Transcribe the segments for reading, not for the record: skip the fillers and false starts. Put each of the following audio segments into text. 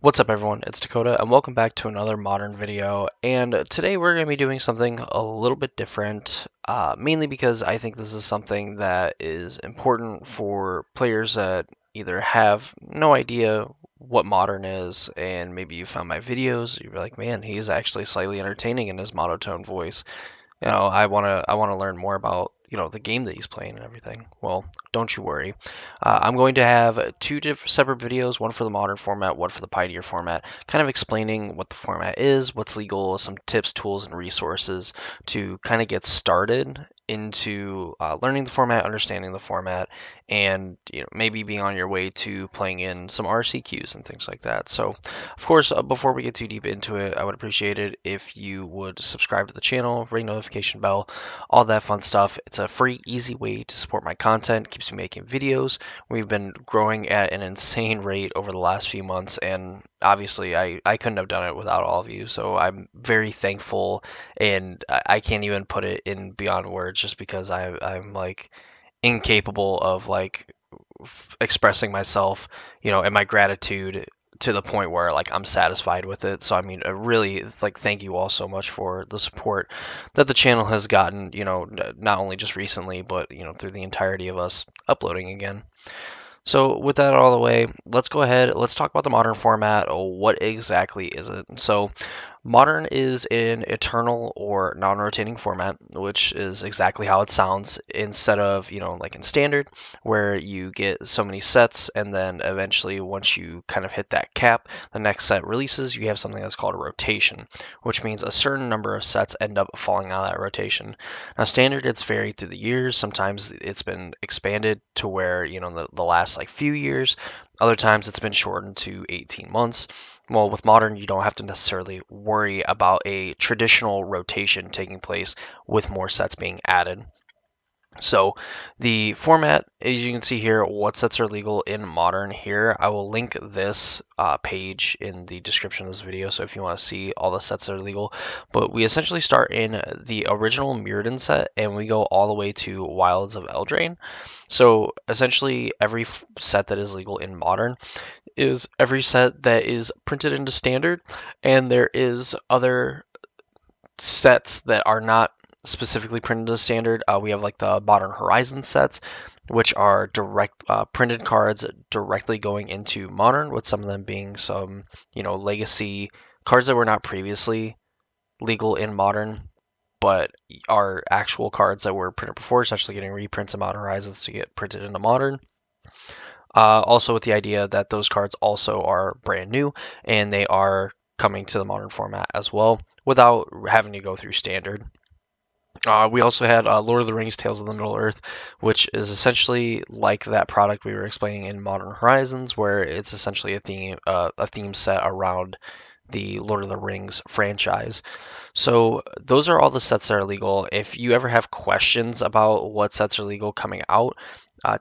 What's up everyone, it's Dakota and welcome back to another modern video, and today we're going to be doing something a little bit different, mainly because I think this is something that is important for players that either have no idea what modern is, and maybe you found my videos, you're like, man, he's actually slightly entertaining in his monotone voice. I want to learn more about the game that he's playing and everything. Well, don't you worry. I'm going to have two separate videos, one for the modern format, one for the Pioneer format, kind of explaining what the format is, what's legal, some tips, tools, and resources to kind of get started into learning the format, understanding the format, and maybe being on your way to playing in some RCQs and things like that. So, of course, before we get too deep into it, I would appreciate it if you would subscribe to the channel, ring notification bell, all that fun stuff. It's a free, easy way to support my content, keeps me making videos. We've been growing at an insane rate over the last few months, and obviously I couldn't have done it without all of you, so I'm very thankful, and I can't even put it in beyond words just because I'm like incapable of like expressing myself, and my gratitude to the point where like I'm satisfied with it. So I mean, really, it's like thank you all so much for the support that the channel has gotten. Not only just recently, but through the entirety of us uploading again. So with that out of the way, let's go ahead. Let's talk about the modern format. What exactly is it? So modern is an eternal or non-rotating format, which is exactly how it sounds. Instead of like in standard, where you get so many sets, and then eventually once you kind of hit that cap, the next set releases. You have something that's called a rotation, which means a certain number of sets end up falling out of that rotation. Now, standard, it's varied through the years. Sometimes it's been expanded to where, the last like few years. Other times it's been shortened to 18 months. Well, with modern, you don't have to necessarily worry about a traditional rotation taking place with more sets being added. So the format, as you can see here, what sets are legal in modern here. I will link this page in the description of this video, so if you want to see all the sets that are legal. But we essentially start in the original Mirrodin set, and we go all the way to Wilds of Eldraine. So essentially every set that is legal in modern is every set that is printed into standard, and there is other sets that are not specifically printed as standard. We have like the Modern Horizon sets, which are direct printed cards directly going into Modern, with some of them being some, legacy cards that were not previously legal in Modern, but are actual cards that were printed before, essentially getting reprints of Modern Horizons to get printed into Modern. Also with the idea that those cards also are brand new, and they are coming to the Modern format as well, without having to go through standard. We also had Lord of the Rings Tales of the Middle-earth, which is essentially like that product we were explaining in Modern Horizons, where it's essentially a theme set around the Lord of the Rings franchise. So those are all the sets that are legal. If you ever have questions about what sets are legal coming out,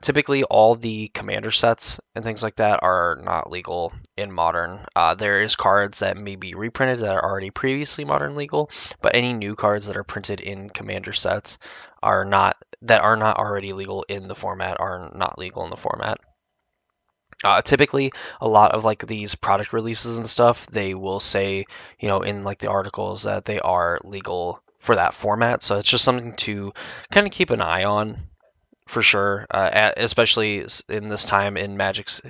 typically all the commander sets and things like that are not legal in modern. There is cards that may be reprinted that are already previously modern legal, but any new cards that are printed in commander sets are not already legal in the format are not legal in the format. Typically, a lot of like these product releases and stuff, they will say, in like the articles that they are legal for that format. So it's just something to kind of keep an eye on for sure, especially in this time in Magic's,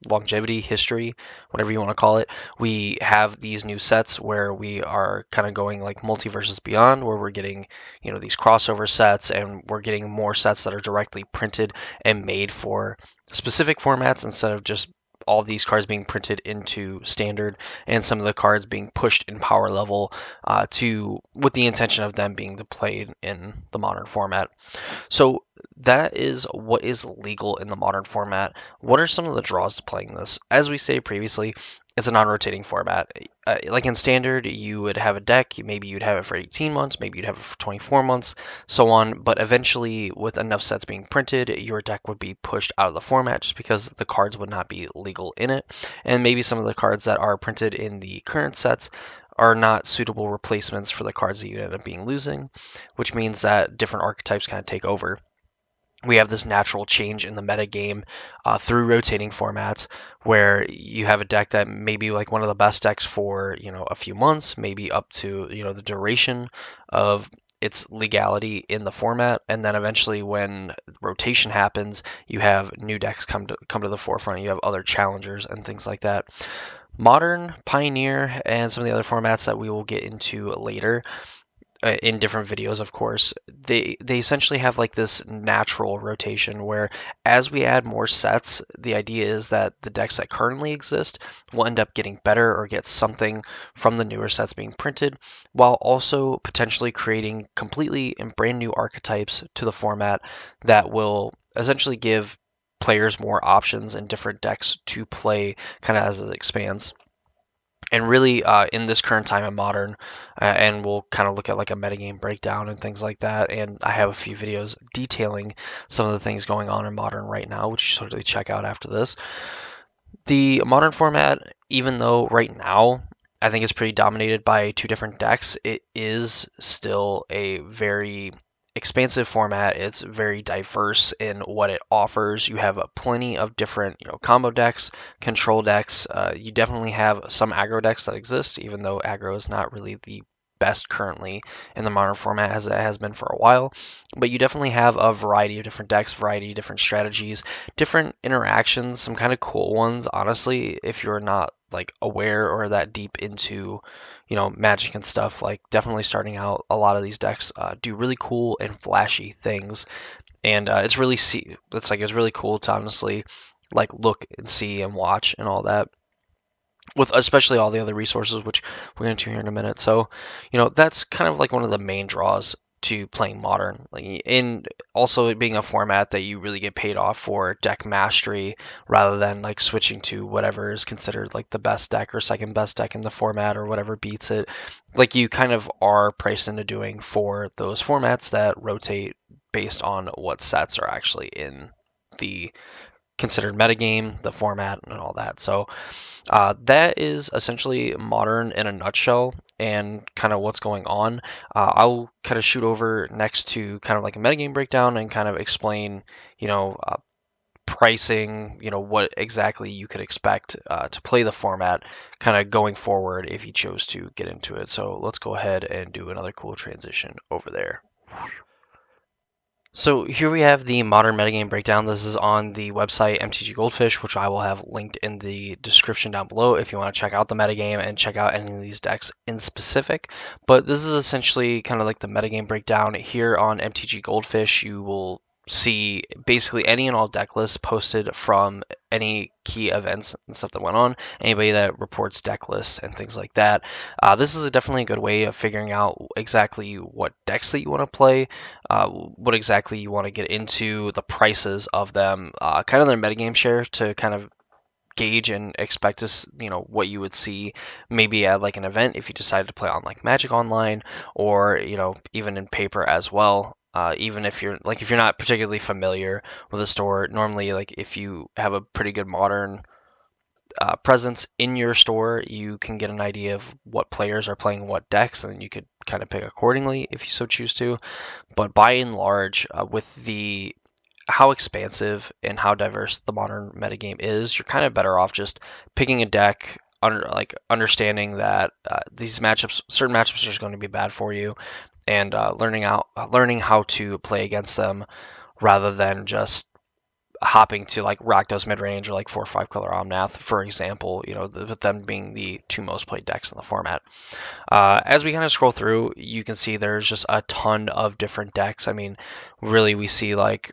longevity, history, whatever you want to call it. We have these new sets where we are kind of going like multiverses beyond, where we're getting, these crossover sets, and we're getting more sets that are directly printed and made for specific formats instead of just all these cards being printed into standard, and some of the cards being pushed in power level with the intention of them being played in the modern format. So that is what is legal in the modern format. What are some of the draws to playing this? As we stated previously, it's a non-rotating format. Like in standard, you would have a deck, maybe you'd have it for 18 months, maybe you'd have it for 24 months, so on, but eventually with enough sets being printed, your deck would be pushed out of the format just because the cards would not be legal in it, and maybe some of the cards that are printed in the current sets are not suitable replacements for the cards that you end up being losing, which means that different archetypes kind of take over. we have this natural change in the metagame through rotating formats where you have a deck that may be like one of the best decks for a few months, maybe up to the duration of its legality in the format, and then eventually when rotation happens, you have new decks come to the forefront. You have other challengers and things like that. Modern, Pioneer, and some of the other formats that we will get into later in different videos, of course, they essentially have like this natural rotation where as we add more sets, the idea is that the decks that currently exist will end up getting better or get something from the newer sets being printed, while also potentially creating completely and brand new archetypes to the format that will essentially give players more options and different decks to play kind of as it expands. And really, in this current time in Modern, and we'll kind of look at like a metagame breakdown and things like that. And I have a few videos detailing some of the things going on in Modern right now, which you should totally check out after this. The Modern format, even though right now I think it's pretty dominated by two different decks, it is still a very expansive format. It's very diverse in what it offers. You have plenty of different, combo decks, control decks. You definitely have some aggro decks that exist, even though aggro is not really the best currently in the Modern format as it has been for a while. But you definitely have a variety of different decks, variety of different strategies, different interactions, some kind of cool ones. Honestly, if you're not like aware or that deep into Magic and stuff, like definitely starting out, a lot of these decks do really cool and flashy things, and it's really cool to honestly like look and see and watch and all that, with especially all the other resources which we're going to here in a minute. So that's kind of like one of the main draws to playing Modern, like, in also it being a format that you really get paid off for deck mastery rather than like switching to whatever is considered like the best deck or second best deck in the format or whatever beats it. Like you kind of are priced into doing for those formats that rotate based on what sets are actually in the considered metagame, the format, and all that. So that is essentially Modern in a nutshell and kind of what's going on. I'll kind of shoot over next to kind of like a metagame breakdown and kind of explain, pricing, what exactly you could expect to play the format kind of going forward if you chose to get into it. So let's go ahead and do another cool transition over there. So here we have the Modern Metagame Breakdown. This is on the website MTG Goldfish, which I will have linked in the description down below if you want to check out the metagame and check out any of these decks in specific. But this is essentially kind of like the metagame breakdown. Here on MTG Goldfish, you will see basically any and all deck lists posted from any key events and stuff that went on, anybody that reports deck lists and things like that. This is definitely a good way of figuring out exactly what decks that you want to play, what exactly you want to get into, the prices of them, kind of their metagame share to kind of gauge and expect this, what you would see maybe at like an event if you decided to play on like Magic Online or, even in paper as well. Even if you're not particularly familiar with a store, normally like if you have a pretty good Modern presence in your store, you can get an idea of what players are playing what decks, and you could kind of pick accordingly if you so choose to. But by and large, with the how expansive and how diverse the Modern metagame is, you're kind of better off just picking a deck, understanding that certain matchups are going to be bad for you, and learning how to play against them rather than just hopping to like Rakdos midrange or like 4/5 color Omnath, for example, with them being the two most played decks in the format. As we kind of scroll through, you can see there's just a ton of different decks. I mean, really, we see like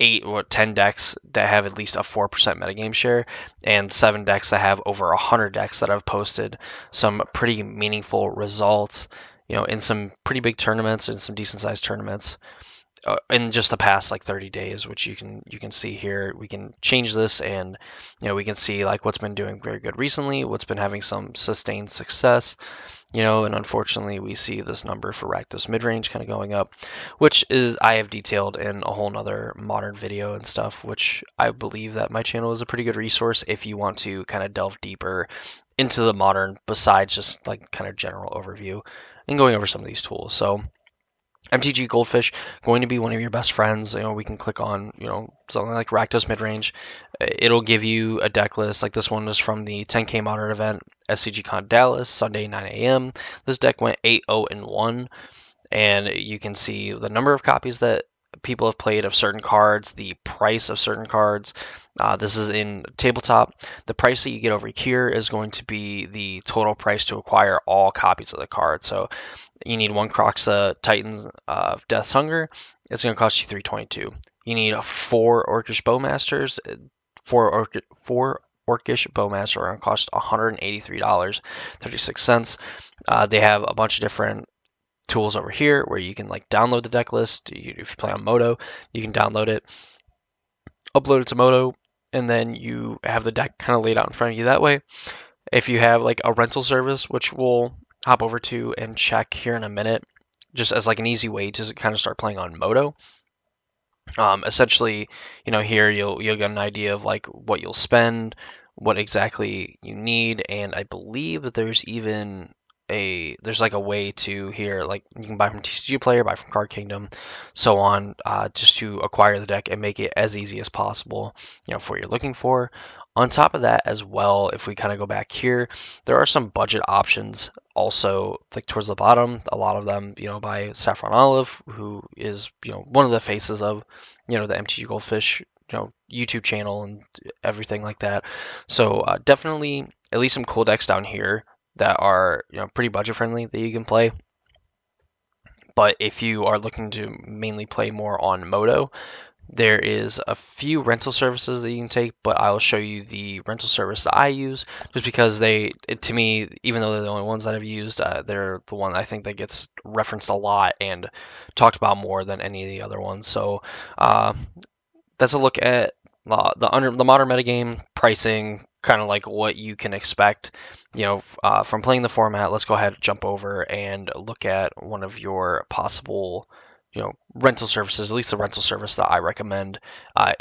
8 or 10 decks that have at least a 4% metagame share, and 7 decks that have over 100 decks that have posted some pretty meaningful results, in some pretty big tournaments and some decent sized tournaments in just the past like 30 days, which you can see here. We can change this, and we can see like what's been doing very good recently, what's been having some sustained success, and unfortunately we see this number for Rakdos midrange kind of going up, which is I have detailed in a whole nother Modern video and stuff, which I believe that my channel is a pretty good resource if you want to kind of delve deeper into the Modern besides just like kind of general overview and going over some of these tools. So MTG Goldfish going to be one of your best friends. We can click on, something like Rakdos Midrange. It'll give you a deck list. Like this one is from the 10K Modern event, SCGCon Dallas, Sunday 9 a.m. This deck went 8-0-1, and you can see the number of copies that people have played of certain cards, the price of certain cards. This is in tabletop. The price that you get over here is going to be the total price to acquire all copies of the card. So you need one Croxa Titans of Death's Hunger. It's going to cost you $322. You need 4 Orcish Bowmasters. 4 Orcish Bowmasters are going to cost $183.36. They have a bunch of different tools over here where you can like download the deck list. If you play on Moto, you can download it, upload it to Moto, and then you have the deck kind of laid out in front of you that way. If you have like a rental service, which we'll hop over to and check here in a minute, just as like an easy way to kind of start playing on Moto. Essentially, here you'll get an idea of like what you'll spend, what exactly you need, and I believe that there's even there's like a way to here, like you can buy from TCG Player, buy from Card Kingdom, so on, just to acquire the deck and make it as easy as possible, for what you're looking for. On top of that as well, if we kind of go back here, there are some budget options also, like towards the bottom. A lot of them, by Saffron Olive, who is, one of the faces of, the MTG Goldfish, YouTube channel and everything like that. So definitely at least some cool decks down here that are, pretty budget friendly that you can play. But if you are looking to mainly play more on Moto, there is a few rental services that you can take, but I'll show you the rental service that I use, just because to me, even though they're the only ones that I've used, they're the one I think that gets referenced a lot and talked about more than any of the other ones. So that's a look at the modern metagame pricing, kind of like what you can expect, from playing the format. Let's go ahead and jump over and look at one of your possible, rental services, at least the rental service that I recommend,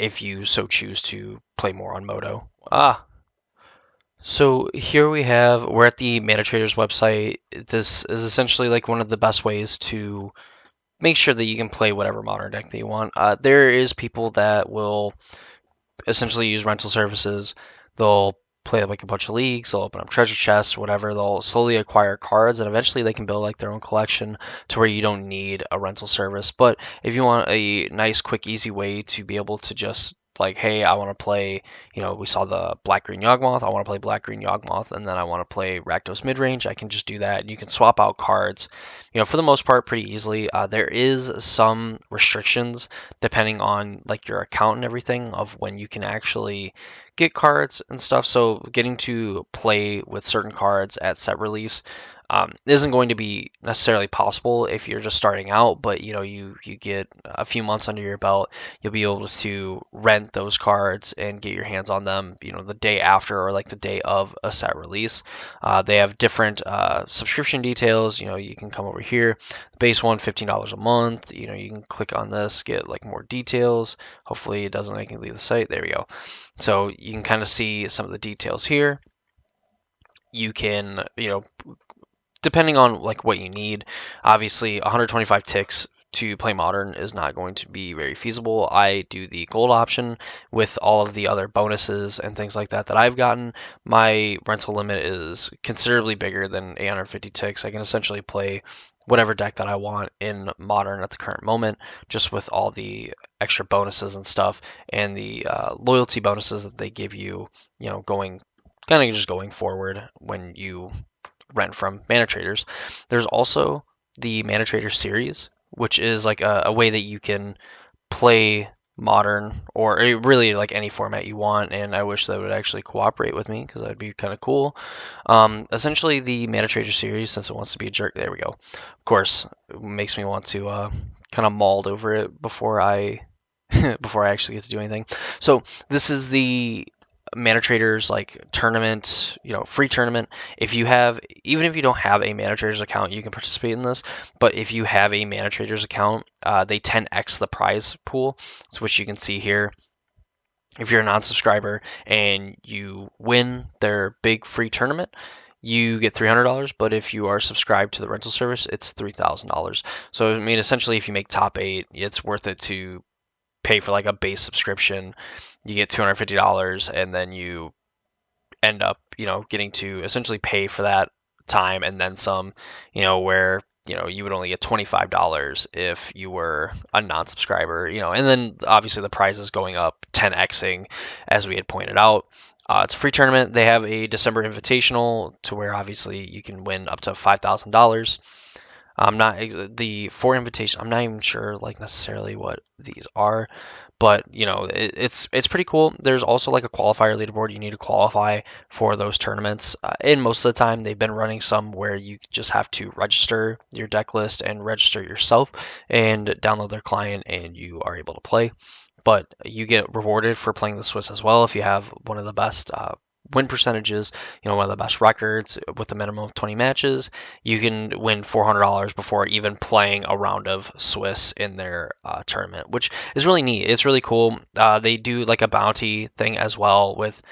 if you so choose to play more on Moto. So here we're at the MetaTrader's website. This is essentially like one of the best ways to make sure that you can play whatever modern deck that you want. There is people that will essentially use rental services. They'll play like a bunch of leagues, they'll open up treasure chests, whatever. They'll slowly acquire cards, and eventually they can build like their own collection to where you don't need a rental service. But if you want a nice, quick, easy way to be able to just like, hey, I want to play, we saw the Black Green Yawgmoth, I want to play Black Green Yawgmoth, and then I want to play Rakdos Midrange, I can just do that. And you can swap out cards, for the most part, pretty easily. There is some restrictions depending on like your account and everything of when you can actually get cards and stuff. So getting to play with certain cards at set release isn't going to be necessarily possible if you're just starting out, but you get a few months under your belt, you'll be able to rent those cards and get your hands on them, the day after or like the day of a set release. They have different subscription details. You can come over here, base one, $15 a month. You can click on this, get like more details. Hopefully it doesn't make me leave the site. There we go. So you can kind of see some of the details here. You can, depending on like what you need, obviously 125 ticks to play modern is not going to be very feasible. I do the gold option with all of the other bonuses and things like that I've gotten. My rental limit is considerably bigger than 850 ticks. I can essentially play whatever deck that I want in modern at the current moment, just with all the extra bonuses and stuff, and the loyalty bonuses that they give you, going forward when you rent from ManaTraders. There's also the ManaTrader series, which is like a way that you can play modern or really like any format you want, and I wish they would actually cooperate with me because that'd be kind of cool. Essentially, the ManaTrader series, since it wants to be a jerk, there we go. Of course, it makes me want to kind of mauled over it before I before I actually get to do anything. So this is the ManaTrader's like tournament, free tournament. Even if you don't have a ManaTrader's account, you can participate in this. But if you have a ManaTrader's account, they 10x the prize pool, which you can see here. If you're a non-subscriber and you win their big free tournament, you get $300, but if you are subscribed to the rental service, it's $3,000. So I mean, essentially, if you make top eight, it's worth it to pay for like a base subscription. You get $250, and then you end up, getting to essentially pay for that time and then some, where you would only get $25 if you were a non-subscriber, and then obviously the prize is going up 10xing as we had pointed out. It's a free tournament. They have a December invitational to where obviously you can win up to $5,000. I'm not the four invitation. I'm not even sure like necessarily what these are, but it's pretty cool. There's also like a qualifier leaderboard. You need to qualify for those tournaments, and most of the time they've been running some where you just have to register your deck list and register yourself and download their client, and you are able to play. But you get rewarded for playing the Swiss as well if you have one of the best win percentages, one of the best records with a minimum of 20 matches. You can win $400 before even playing a round of Swiss in their tournament, which is really neat. It's really cool. They do like a bounty thing as well with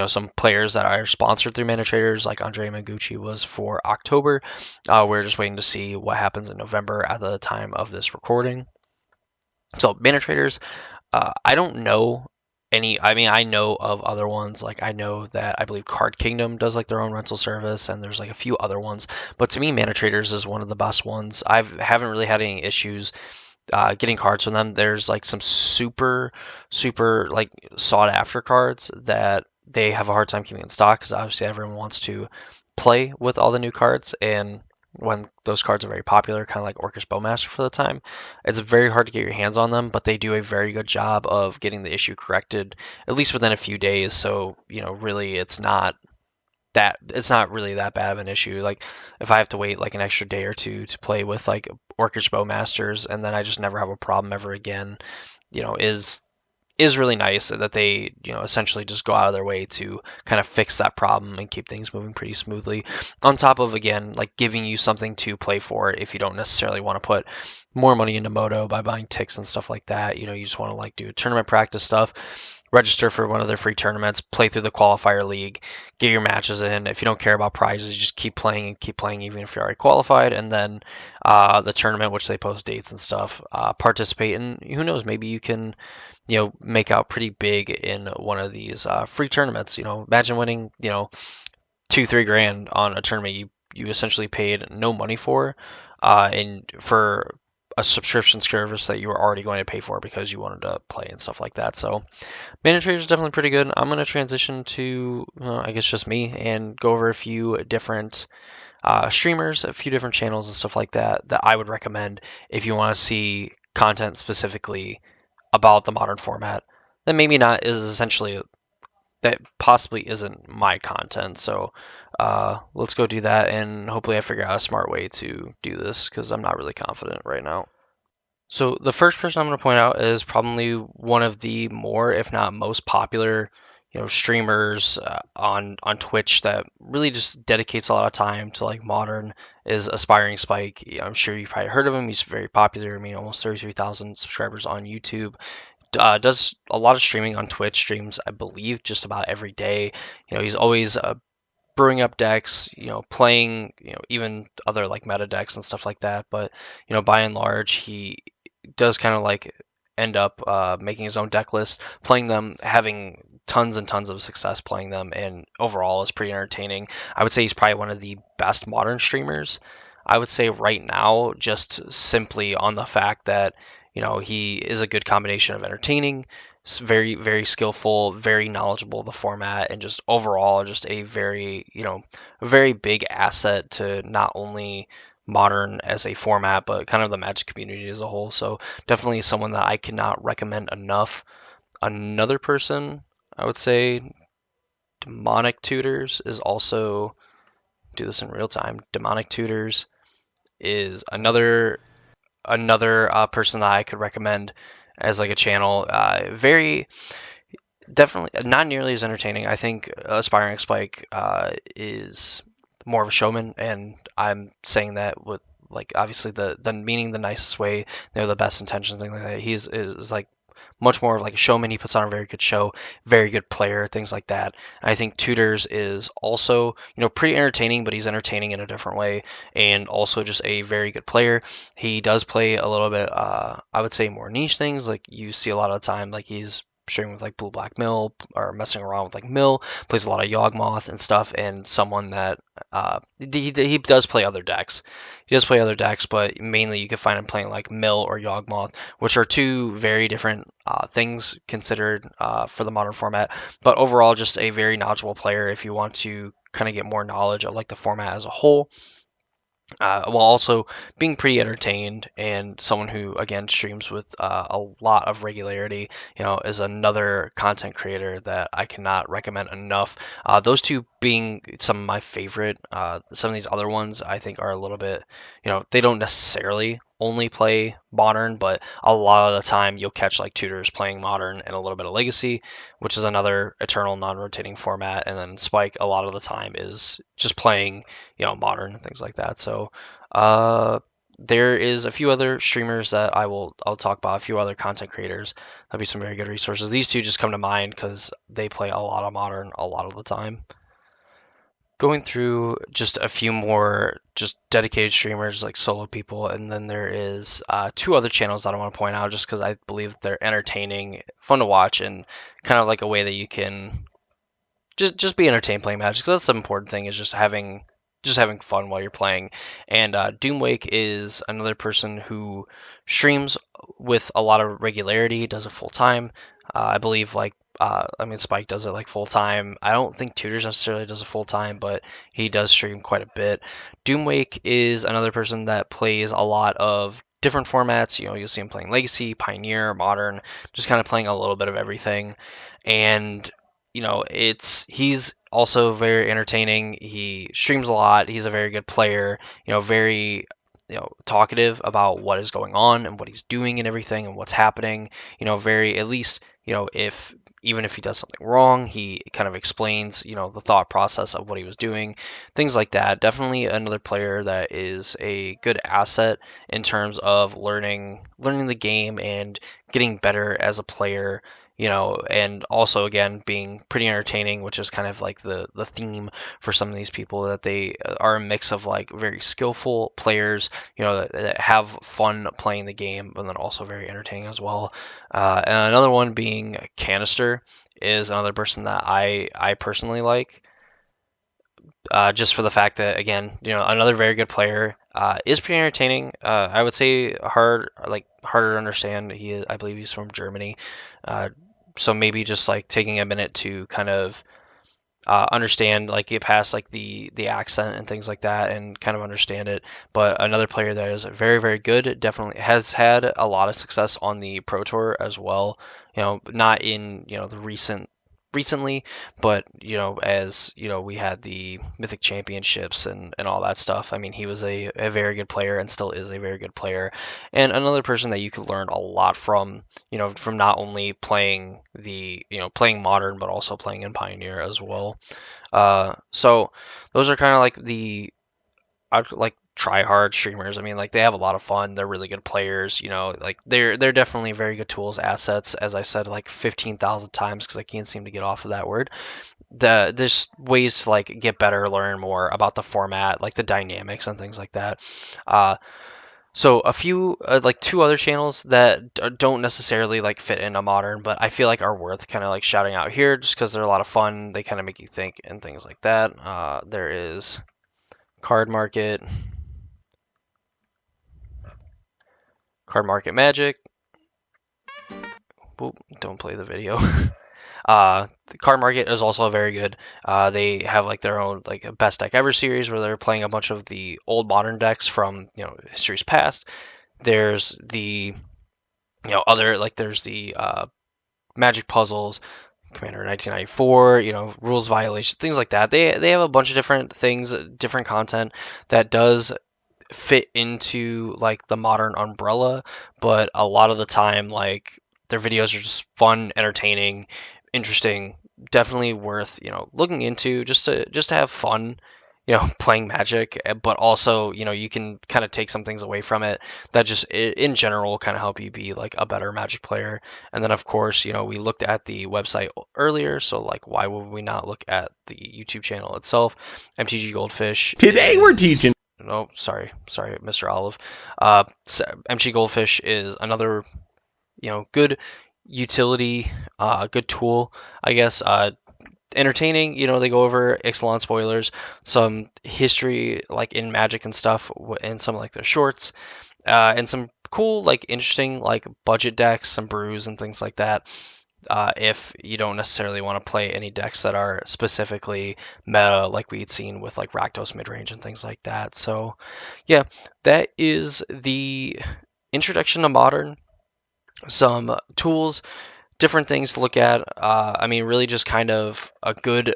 some players that are sponsored through Mana Traders, like Andre Maguchi was for October. We're just waiting to see what happens in November at the time of this recording. So Mana Traders, I don't know I know of other ones. Like I know that I believe Card Kingdom does like their own rental service, and there's like a few other ones. But to me, Mana Traders is one of the best ones. I haven't really had any issues getting cards from them. There's like some super, super like sought after cards that they have a hard time keeping in stock because obviously everyone wants to play with all the new cards, and when those cards are very popular, kind of like Orcish Bowmaster for the time, it's very hard to get your hands on them, but they do a very good job of getting the issue corrected, at least within a few days. So, really it's not really that bad of an issue. Like if I have to wait like an extra day or two to play with like Orcish Bowmasters and then I just never have a problem ever again, is really nice that they, essentially just go out of their way to kind of fix that problem and keep things moving pretty smoothly. On top of, again, like giving you something to play for if you don't necessarily want to put more money into Moto by buying ticks and stuff like that. You just want to like do tournament practice stuff, register for one of their free tournaments, play through the qualifier league, get your matches in. If you don't care about prizes, just keep playing and keep playing even if you're already qualified. And then the tournament, which they post dates and stuff, participate. And who knows, maybe you can make out pretty big in one of these free tournaments. Imagine winning, 2-3 grand on a tournament you essentially paid no money for, and for a subscription service that you were already going to pay for because you wanted to play and stuff like that. So Mana Traders is definitely pretty good. I'm going to transition to, I guess, just me and go over a few different streamers, a few different channels and stuff like that I would recommend if you want to see content specifically about the modern format that maybe not is essentially that possibly isn't my content. So let's go do that, and hopefully I figure out a smart way to do this because I'm not really confident right now. So the first person I'm going to point out is probably one of the more, if not most popular, streamers on Twitch that really just dedicates a lot of time to like modern is Aspiring Spike. I'm sure you've probably heard of him. He's very popular. I mean, almost 33,000 subscribers on YouTube. Does a lot of streaming on Twitch. Streams, I believe, just about every day. He's always brewing up decks, playing, even other like meta decks and stuff like that. But by and large, he does kind of like end up making his own deck list, playing them, having tons and tons of success playing them, and overall is pretty entertaining. I would say he's probably one of the best modern streamers. I would say right now, just simply on the fact that he is a good combination of entertaining, very, very skillful, very knowledgeable of the format, and just overall just a very, a very big asset to not only modern as a format, but kind of the Magic community as a whole. So definitely someone that I cannot recommend enough. Another person, I would say, Demonic Tutors is also, do this in real time. Demonic Tutors is another person that I could recommend as like a channel. Very definitely not nearly as entertaining. I think Aspiring Spike is more of a showman, and I'm saying that with like obviously the meaning the nicest way. The best intentions, things like that. He's is like much more of like a showman. He puts on a very good show, very good player, things like that. I think Tutors is also, pretty entertaining, but he's entertaining in a different way, and also just a very good player. He does play a little bit, I would say, more niche things. Like you see a lot of the time, like he's streaming with like Blue Black Mill or messing around with like Mill, plays a lot of Yawgmoth and stuff, and someone that he does play other decks. He does play other decks, but mainly you can find him playing like Mill or Yawgmoth, which are two very different things considered for the modern format. But overall, just a very knowledgeable player if you want to kind of get more knowledge of like the format as a whole. While also being pretty entertained, and someone who again streams with a lot of regularity, is another content creator that I cannot recommend enough. Those two being some of my favorite. Some of these other ones I think are a little bit, they don't necessarily only play modern, but a lot of the time you'll catch like Tutors playing modern and a little bit of legacy, which is another eternal non-rotating format, and then Spike a lot of the time is just playing modern and things like that. So there is a few other streamers that I'll talk about, a few other content creators. That'll be some very good resources. These two just come to mind because they play a lot of modern a lot of the time. Going through just a few more just dedicated streamers, like solo people, and then there is two other channels that I want to point out just because I believe they're entertaining, fun to watch, and kind of like a way that you can just be entertained playing Magic. Because that's the important thing, is just having fun while you're playing. And Doomwake is another person who streams with a lot of regularity, does it full time. I believe Spike does it like full time. I don't think Tutors necessarily does it full time, but he does stream quite a bit. Doomwake is another person that plays a lot of different formats. You'll see him playing Legacy, Pioneer, Modern, just kind of playing a little bit of everything. And he's also very entertaining. He streams a lot. He's a very good player. Very talkative about what is going on and what he's doing and everything and what's happening. Very, at least if even if he does something wrong, he kind of explains the thought process of what he was doing, things like that. Definitely another player that is a good asset in terms of learning the game and getting better as a player. And also again being pretty entertaining, which is kind of like the theme for some of these people, that they are a mix of like very skillful players, that have fun playing the game, but then also very entertaining as well. And another one being Canister is another person that I personally like. Just for the fact that, again, another very good player, is pretty entertaining. I would say harder to understand. I believe he's from Germany, so maybe just like taking a minute to kind of understand, like get past like the accent and things like that, and kind of understand it. But another player that is very very good, definitely has had a lot of success on the Pro Tour as well. Not in the recently, but as we had the Mythic Championships and all that stuff. I mean, he was a very good player and still is a very good player, and another person that you could learn a lot from, from not only playing playing modern, but also playing in Pioneer as well. So those are kind of like the like try hard streamers. I mean, like they have a lot of fun. They're really good players. Like they're definitely very good tools, assets. As I said like 15,000 times because I can't seem to get off of that word. There's ways to like get better, learn more about the format, like the dynamics and things like that. So a few like two other channels that don't necessarily like fit into modern, but I feel like are worth kind of like shouting out here just because they're a lot of fun. They kind of make you think and things like that. There is Card Market Magic. Oop, don't play the video. The Card Market is also very good. They have like their own like best deck ever series where they're playing a bunch of the old modern decks from history's past. There's the other like there's the Magic Puzzles, Commander 1994, rules violation, things like that. They have a bunch of different things, different content that does fit into like the modern umbrella, but a lot of the time like their videos are just fun, entertaining, interesting, definitely worth looking into just to have fun playing Magic, but also, you can kind of take some things away from it that just in general kind of help you be like a better Magic player. And then of course, we looked at the website earlier, so like why would we not look at the YouTube channel itself? MTG Goldfish. Today we're teaching. No, sorry, Mr. Olive. MTG Goldfish is another, good utility, good tool, I guess. Entertaining. They go over Ixalan spoilers, some history like in Magic and stuff, and some like their shorts, and some cool, like interesting, like budget decks, some brews and things like that. If you don't necessarily want to play any decks that are specifically meta, like we'd seen with like Rakdos midrange and things like that. So, yeah, that is the introduction to Modern. Some tools, different things to look at. I mean, really just kind of a good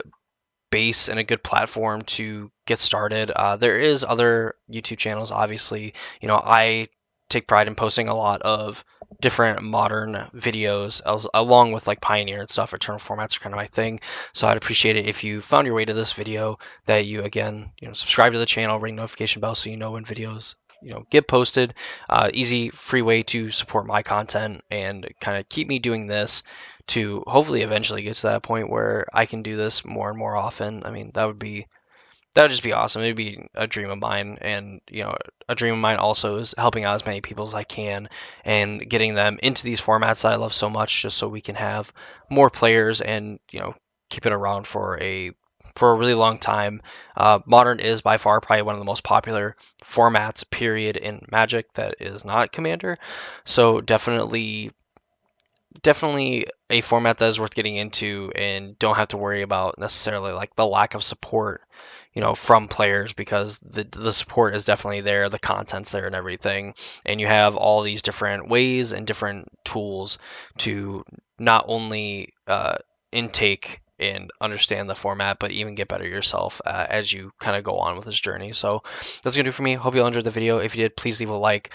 base and a good platform to get started. There is other YouTube channels, obviously. I take pride in posting a lot of different Modern videos along with like Pioneer and stuff. Eternal formats are kind of my thing, so I'd appreciate it if you found your way to this video, that you again subscribe to the channel, ring notification bell so you know when videos get posted. Easy, free way to support my content and kind of keep me doing this to hopefully eventually get to that point where I can do this more and more often. I mean, that would just be awesome. It'd be a dream of mine, and a dream of mine also is helping out as many people as I can and getting them into these formats that I love so much, just so we can have more players and keep it around for a really long time. Modern is by far probably one of the most popular formats, period, in Magic that is not Commander. So definitely a format that is worth getting into, and don't have to worry about necessarily like the lack of support from players, because the support is definitely there, the content's there and everything, and you have all these different ways and different tools to not only intake and understand the format, but even get better yourself as you kind of go on with this journey. So that's gonna do for me. Hope you all enjoyed the video. If you did, please leave a like.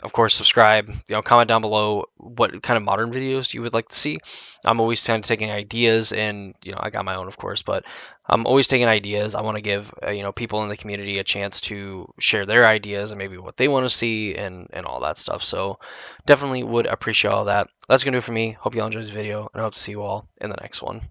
Of course, subscribe. Comment down below what kind of Modern videos you would like to see. I'm always kind of taking ideas, and I got my own, of course, but I'm always taking ideas. I want to give people in the community a chance to share their ideas and maybe what they want to see and all that stuff. So definitely would appreciate all that. That's gonna do it for me. Hope you all enjoyed this video, and I hope to see you all in the next one.